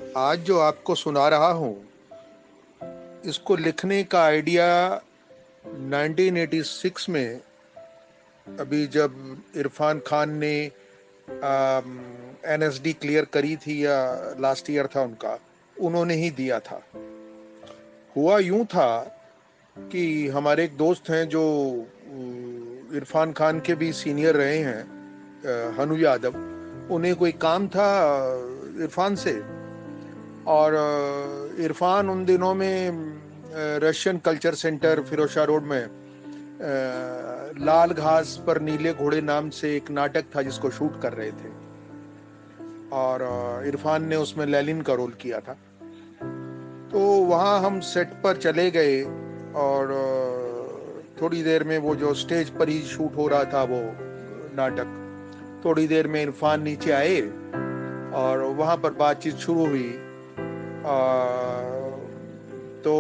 आज जो आपको सुना रहा हूँ, इसको लिखने का आइडिया 1986 में, अभी जब इरफान खान ने एनएसडी क्लियर करी थी या लास्ट ईयर था उनका, उन्होंने ही दिया था। हुआ यूं था कि हमारे एक दोस्त हैं जो इरफान खान के भी सीनियर रहे हैं, हनु यादव। उन्हें कोई काम था इरफान से, और इरफान उन दिनों में Russian culture centre Firozshah road में लाल घास पर नीले घोड़े नाम से एक नाटक था जिसको शूट कर रहे थे, और इरफान ने उसमें लैलिन का रोल किया था। तो वहाँ हम सेट पर चले गए, और थोड़ी देर में वो जो स्टेज पर ही शूट हो रहा था वो नाटक, थोड़ी देर में इरफान नीचे आए और वहाँ पर बातचीत शुरू हुई। तो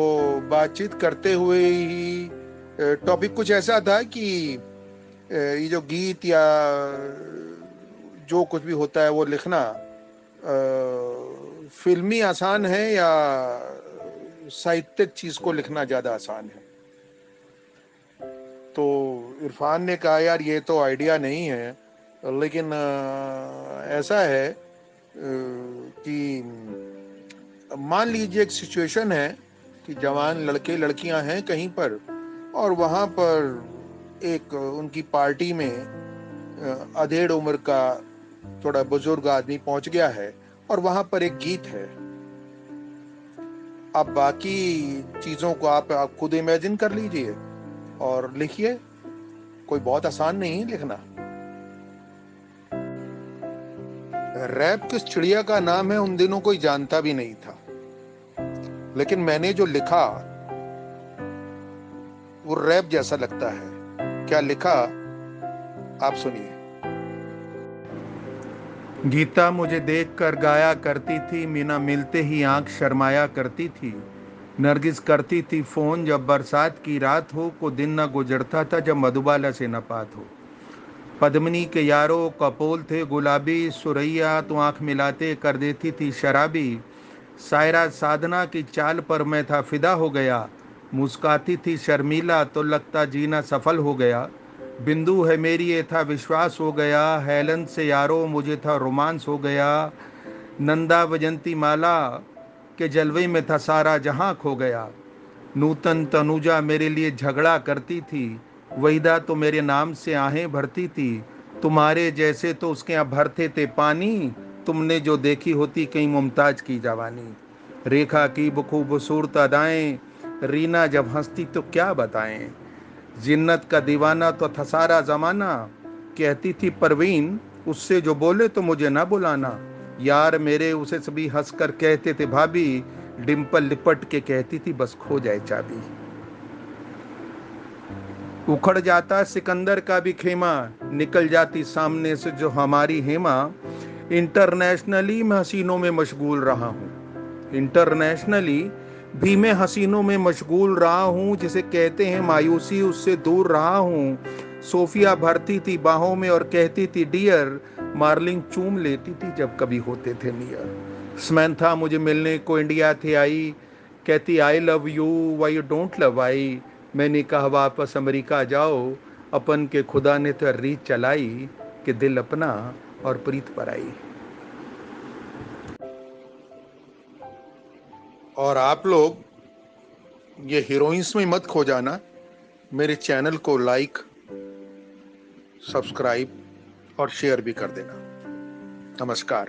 बातचीत करते हुए ही टॉपिक कुछ ऐसा था कि ये जो गीत या जो कुछ भी होता है वो लिखना फिल्मी आसान है या साहित्यिक चीज को लिखना ज्यादा आसान है। तो इरफान ने कहा, यार ये तो आइडिया नहीं है, लेकिन ऐसा है कि मान लीजिए एक सिचुएशन है कि जवान लड़के लड़कियां हैं कहीं पर, और वहां पर एक उनकी पार्टी में अधेड़ उम्र का थोड़ा बुजुर्ग आदमी पहुंच गया है, और वहां पर एक गीत है। अब बाकी चीजों को आप खुद इमेजिन कर लीजिए और लिखिए। कोई बहुत आसान नहीं है लिखना। रैप किस चिड़िया का नाम है उन दिनों कोई जानता भी नहीं था, लेकिन मैंने जो लिखा वो रैप जैसा लगता है। क्या लिखा, आप सुनिए। गीता मुझे देखकर गाया करती थी, मीना मिलते ही आंख शर्माया करती थी। नरगिस करती थी फोन जब बरसात की रात हो, को दिन न गुजरता था जब मधुबाला से न बात हो। पद्मिनी के यारों कपोल थे गुलाबी, सुरैया तो आंख मिलाते कर देती थी शराबी। सायरा साधना की चाल पर मैं था फिदा हो गया, मुस्काती थी शर्मीला तो लगता जीना सफल हो गया। बिंदु है मेरी ये था विश्वास हो गया, हेलन से यारो मुझे था रोमांस हो गया। नंदा वजंती माला के जलवे में था सारा जहां खो गया। नूतन तनुजा मेरे लिए झगड़ा करती थी, वहीदा तो मेरे नाम से आहें भरती थी। तुम्हारे जैसे तो उसके यहाँ भरते थे पानी, तुमने जो देखी होती कहीं मुमताज की जवानी। रेखा की खूबसूरत अदाएं, रीना जब हंसती तो क्या बताएं। जिन्नत का दीवाना तो था सारा जमाना, कहती थी परवीन उससे जो बोले तो मुझे ना बुलाना। यार मेरे उसे सभी हंस कर कहते थे भाभी, डिम्पल लिपट के कहती थी बस खो जाए चाबी। उखड़ जाता सिकंदर का भी खेमा, निकल जाती सामने से जो हमारी हेमा। इंटरनेशनली मैं हसीनों में मशगूल रहा हूँ, इंटरनेशनली भी मैं हसीनों में मशगूल रहा हूँ। जिसे कहते हैं मायूसी उससे दूर रहा हूँ। सोफिया भरती थी बाहों में और कहती थी डियर, मार्लिंग चूम लेती थी जब कभी होते थे नियर। स्मैंथा मुझे मिलने को इंडिया थे आई, कहती I love you why you don't love I. मैंने कहा वापस अमेरिका जाओ, अपन के खुदा ने तो रीत चलाई कि दिल अपना और प्रीत पर आई। और आप लोग ये हीरोइंस में मत खो जाना। मेरे चैनल को लाइक, सब्सक्राइब और शेयर भी कर देना। नमस्कार।